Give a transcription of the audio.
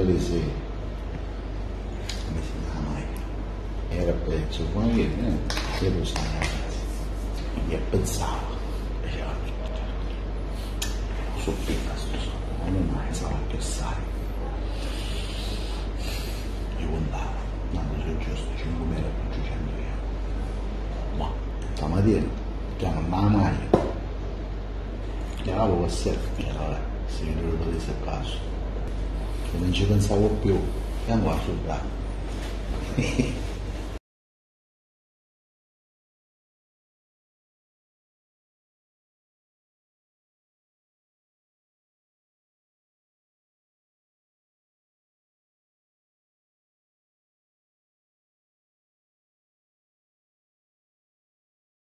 delle sere, come si chiama? Era peggio, come viene? Che lo sai, ragazzi, mi pensavo, e io so pena sto so, non mai sarà che sai. Io andavo, quando sono giusto 5.500 euro. Ma stamattina chiamo la maglia, chiamavo per sempre, vabbè, se mi lo potesse a caso, che non ci pensavo più, e andavo sul bravo.